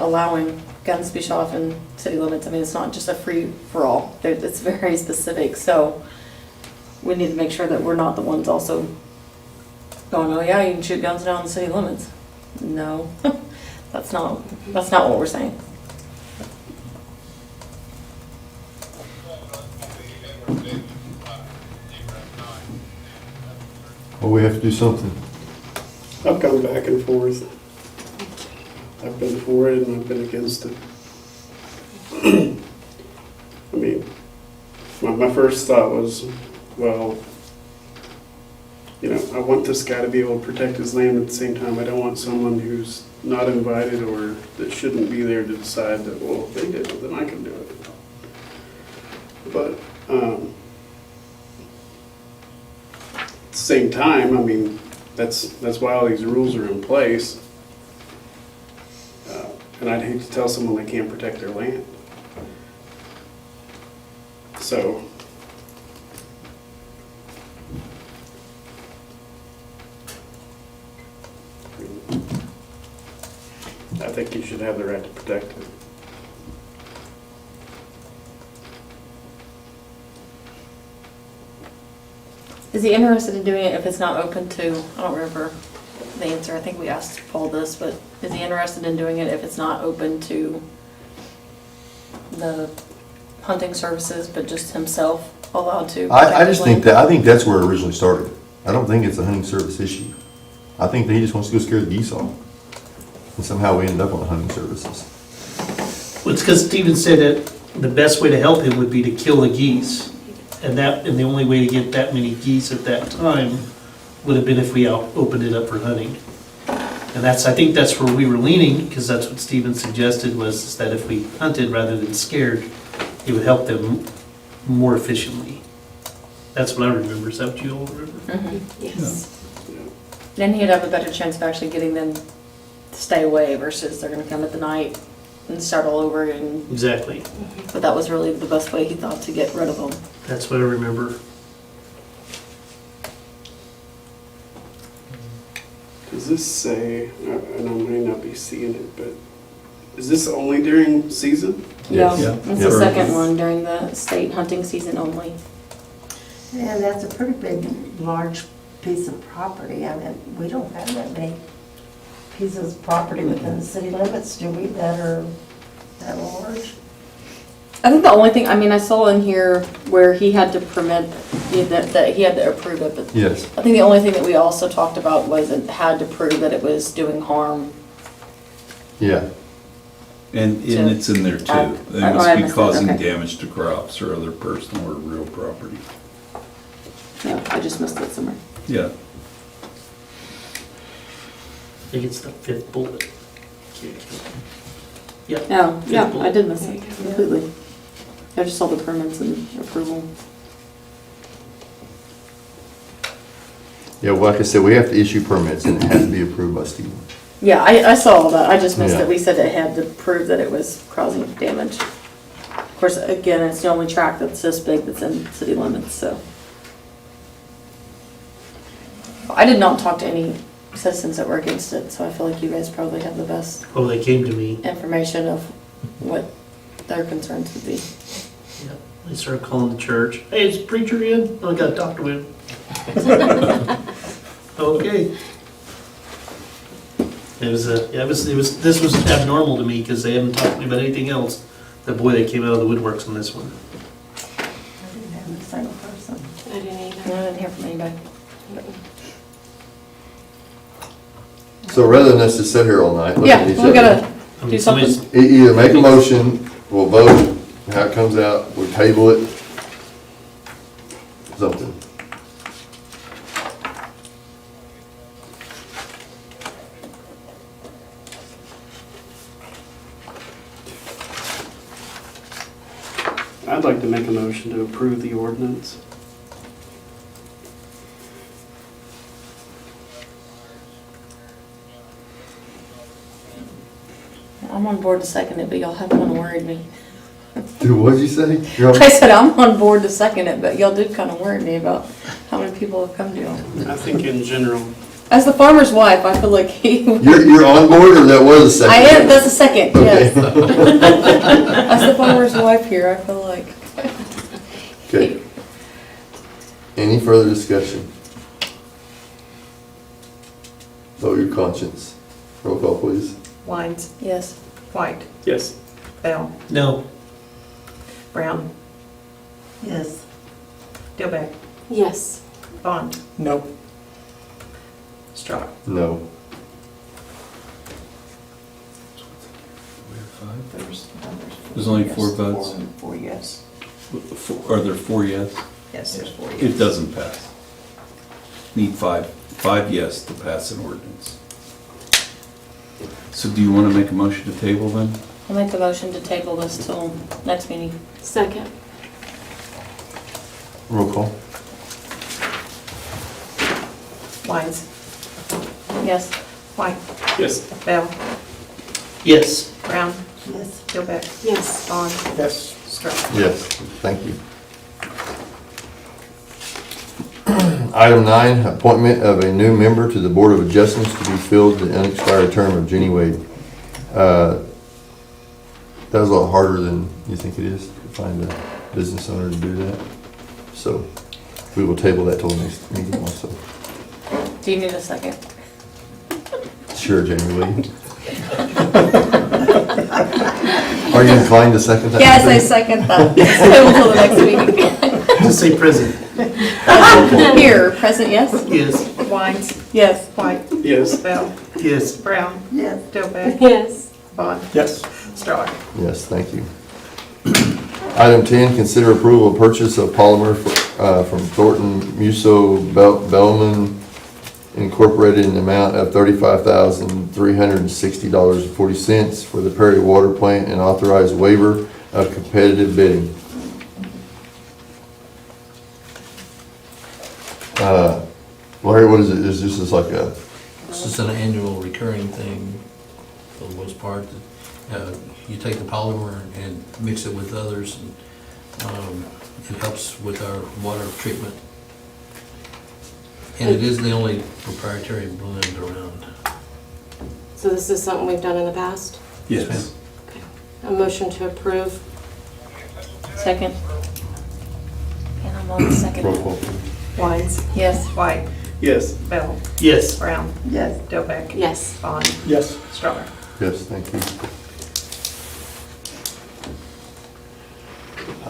allowing guns to be shot off in city limits. I mean, it's not just a free for all. It's very specific. So we need to make sure that we're not the ones also going, oh yeah, you can shoot guns down in the city limits. No, that's not what we're saying. Well, we have to do something. I've gone back and forth. I've been for it and I've been against it. I mean, my first thought was, well, you know, I want this guy to be able to protect his land at the same time. I don't want someone who's not invited or that shouldn't be there to decide that, well, if they did it, then I can do it. But at the same time, I mean, that's why all these rules are in place. And I'd hate to tell someone they can't protect their land. So, I think you should have the right to protect it. Is he interested in doing it if it's not open to, I don't remember the answer, I think we asked Paul this, but is he interested in doing it if it's not open to the hunting services, but just himself allowed to? I just think I think that's where it originally started. I don't think it's a hunting service issue. I think that he just wants to go scare the geese off. And somehow we ended up on the hunting services. Well, it's because Stephen said that the best way to help him would be to kill the geese. And the only way to get that many geese at that time would have been if we opened it up for hunting. And I think that's where we were leaning, because that's what Stephen suggested, was that if we hunted rather than scared, it would help them more efficiently. That's what I remember. Is that what you all remember? Mhm. Yes. Then he'd have a better chance of actually getting them to stay away versus they're gonna come at the night and start all over again. Exactly. But that was really the best way he thought to get rid of them. That's what I remember. Does this say, and I may not be seeing it, but is this only during season? Yeah, Yes. it's the second one during the state hunting season only. And that's a pretty big, large piece of property. I mean, we don't have that many pieces of property within the city limits, do we, that are that large? I think the only thing, I mean, I saw in here where he had to permit, that he had to approve it, but Yes. I think the only thing that we also talked about was it had to prove that it was doing harm. Yeah. And it's in there too. They I must be missed it, causing okay. damage to crops or other personal or real property. No, I just missed it somewhere. Yeah. I think it's the 5th bullet. Yep. No, yeah, I did miss it completely. I just saw the permits and approval. Yeah, well, like I said, we have to issue permits and it has to be approved by Steve. Yeah, I saw all that, I just missed Yeah. that we said it had to prove that it was causing damage. Of course, again, it's the only tract that's this big that's in city limits, so. I did not talk to any citizens that were against it, so I feel like you guys probably have the best Oh, they came to me. information of what their concerns would be. Yeah, they started calling the church. Hey, is the preacher in? I gotta talk to him. Okay. This was abnormal to me because they haven't talked to me about anything else. But boy, they came out of the woodworks on this one. I didn't have a single person. I didn't I either. didn't hear from anybody. So rather than us just sit here all night looking Yeah, at each we other, gotta I mean, do somebody's- something. either make a motion, we'll vote, how it comes out, we'll table it. Something. I'd like to make a motion to approve the ordinance. I'm on board to second it, but y'all have kind of worried me. Dude, what'd you say? You're on- I said I'm on board to second it, but y'all did kind of worry me about how many people have come to y'all. I think in general, As the farmer's wife, I feel like he. You're on board, or that was a second? I am, that's a second, yes. Okay. As the farmer's wife here, I feel like. Okay. Any further discussion? Vote your conscience. Roll call, please. Wines, Yes. White, yes. Bell, No. Brown, Yes. Dilbeck, Yes. Bond, Nope. Straw. No. There's only 4 votes. Four yes. Are there 4 yes? Yes, there's 4 yes. It doesn't pass. Need 5. 5 yes to pass an ordinance. So do you want to make a motion to table then? I'll make the motion to table this till next meeting. Second. Roll call. Wines, Yes. White, Yes. Bell, Yes. Brown, Yes. Dilbeck. Yes. Bond, Yes. Straw. Yes, thank you. Item 9, appointment of a new member to the Board of Adjustments to be filled the unexpired term of Jenny Wade. That was a lot harder than you think it is to find a business owner to do that. So we will table that till the next meeting also. Do you need a second? Sure, Jamie Lee. Are you inclined to second that? Yes, I second that. Table till the next meeting. Just say present. Here, present, yes? Yes. Wines, Yes. White, Yes. Bell, Yes. Brown, Yes. Dilbeck. Yes. Bond, Yes. Straw. Yes, thank you. Item 10, consider approval of purchase of polymer from Thornton Musso Bellman Incorporated in the amount of $35,360.40 for the Perry Water Plant and authorized waiver of competitive bidding. Larry, what is it? Is this just like a, This is an annual recurring thing for the most part. You take the polymer and mix it with others, and it helps with our water treatment. And it is the only proprietary blend around. So this is something we've done in the past? Yes. A motion to approve? Second. And I'm on the second. roll call, please. Wines, Yes. White, Yes. Bell, Yes. Brown, Yes. Dilbeck. Yes. Bond, Yes. Straw. Yes, thank you.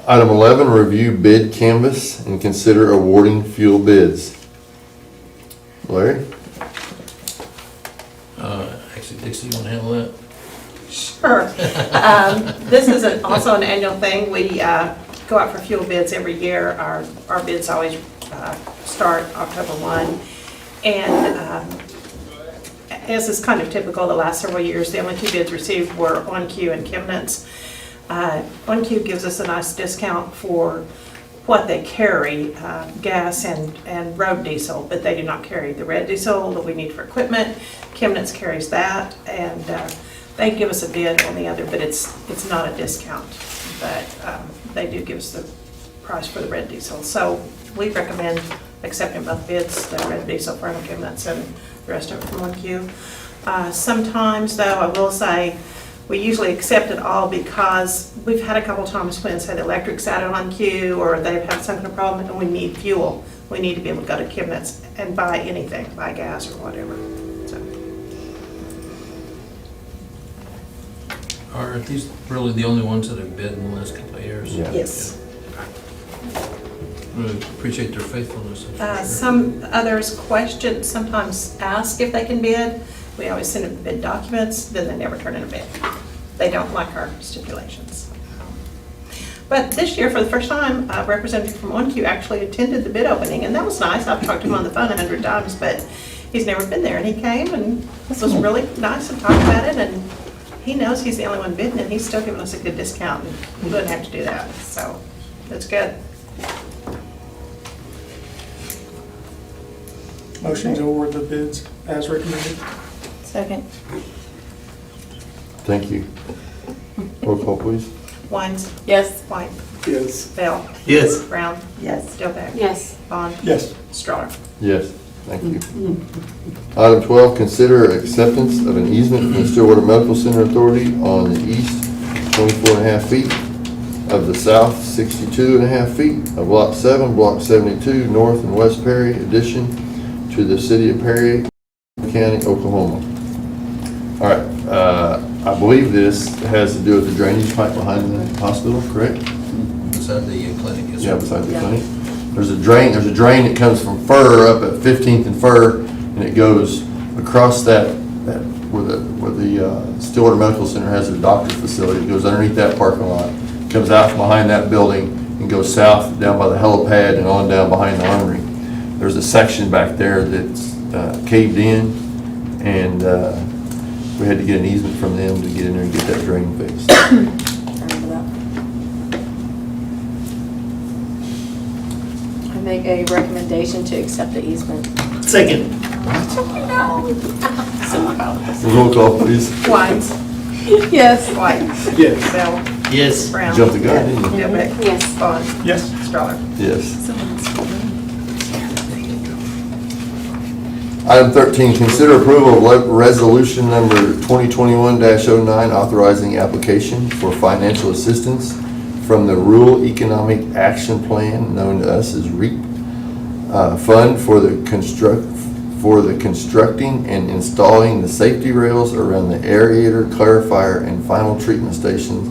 Item 11, review bid canvas and consider awarding fuel bids. Larry? Actually, Dixie, you want to handle that? Sure. This is also an annual thing. We go out for fuel bids every year. Our bids always start October 1. And as is kind of typical the last several years, the only 2 bids received were OnQ and Chemnitz. OnQ gives us a nice discount for what they carry, gas and road diesel, but they do not carry the red diesel that we need for equipment. Chemnitz carries that, and they give us a bid on the other, but it's not a discount. But they do give us the price for the red diesel. So we recommend accepting both bids, the red diesel from Chemnitz and the rest of it from 1Q. Sometimes, though, I will say, we usually accept it all because we've had a couple times when, say, the electric's out on queue or they've had some kind of problem and we need fuel. We need to be able to go to Chemnitz and buy anything, buy gas or whatever. So. Are these really the only ones that have bid in the last couple of years? Yeah. Yes. Really appreciate their faithfulness. that's for sure. Some others question, sometimes ask if they can bid. We always send them bid documents, then they never turn in a bid. They don't like our stipulations. But this year, for the first time, a representative from 1Q actually attended the bid opening, and that was nice. I've talked to him on the phone 100 times, but he's never been there, and he came, and this was really nice to talk about it, and he knows he's the only one bidding, and he's still giving us a good discount, and we wouldn't have to do that, so that's good. Motion to award the bids as recommended. Second. Thank you. Roll call, please. Wines, Yes. White, Yes. Bell, Yes. Brown, Yes. Dillbeck. Yes. Bond. Yes. Stroller. Yes, thank you. Item 12, consider acceptance of an easement from the Stillwater Medical Center Authority on the east 24.5 feet of the south 62.5 feet of Lot 7, Block 72, North and West Perry addition to the city of Perry, County, Oklahoma. All right, I believe this has to do with the drainage pipe behind the hospital, correct? Beside the clinic, yes, sir. Yeah, beside the clinic. There's a drain that comes from Fur up at 15th and Fur, and it goes across that where the Stillwater Medical Center has their doctor's facility. It goes underneath that parking lot, comes out from behind that building, and goes south down by the helipad and on down behind the armory. There's a section back there that's caved in, and we had to get an easement from them to get in there and get that drain fixed. Remember that. I make a recommendation to accept the easement. Second. Roll call, please. Wines, Yes. White, Yes. Bell, Yes. Brown. Jumped the gun, didn't you? Dillbeck. Yes. Bond. Yes. Stroller. Yes. Item 13, consider approval of resolution number 2021-09 authorizing application for financial assistance from the Rural Economic Action Plan, known to us as REAP, fund for the constructing and installing the safety rails around the aerator, clarifier, and final treatment stations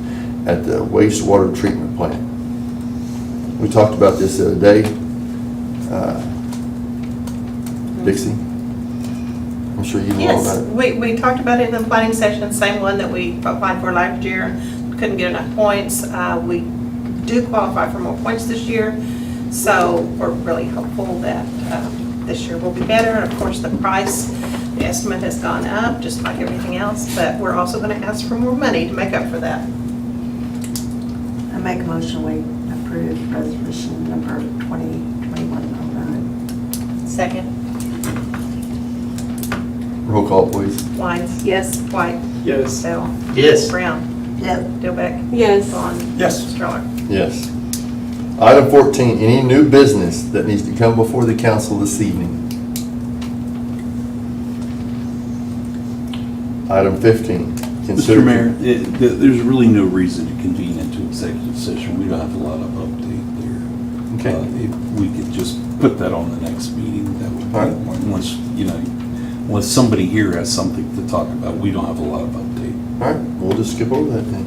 at the wastewater treatment plant. We talked about this the other day. Dixie? I'm sure you know all Yes, about it. we talked about it in the planning session, same one that we applied for last year. Couldn't get enough points. We do qualify for more points this year, so we're really hopeful that this year will be better. And of course, the price, the estimate has gone up, just like everything else, but we're also going to ask for more money to make up for that. I make a motion, we approve resolution number 2021-09. Second. Roll call, please. Wines, Yes. White, Yes. Bell, Yes. Brown, Yes. Dillbeck, Yes. Bond. Yes. Stroller. Yes. Item 14, any new business that needs to come before the council this evening? Item 15. Mr. Mayor, there's really no reason to convene into executive session. We don't have a lot of update there. Okay. If we could just put that on the next meeting, that would All right. be, unless somebody here has something to talk about, we don't have a lot of update. All right, we'll just skip over that then.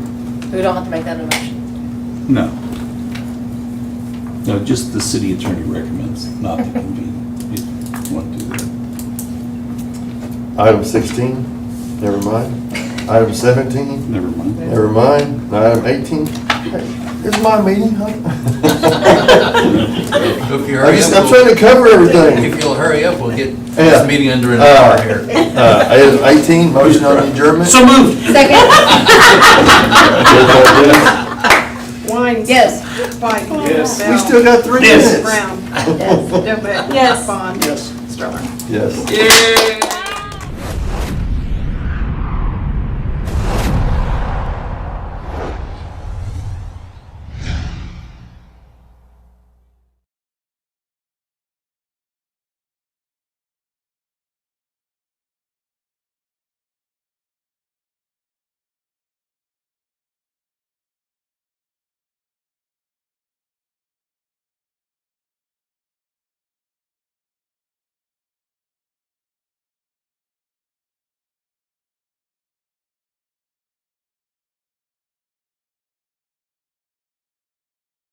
We don't have to make that a motion. No. No, just the city attorney recommends not to convene, if you want to do that. Item 16, never mind. Item 17, Never mind. never mind. And item 18, hey, it's my meeting, huh? If you hurry I'm up, trying to cover everything. if you'll hurry up, we'll get Yeah. this meeting under an hour here. Item 18, motion on adjournment. So moved. Second. Wines. Yes. White. Yes. Bell. We still got 3 Yes. minutes. Brown. Yes. Delbeck. Yes. Bond. Yes. Stroller. Yes. Yeah.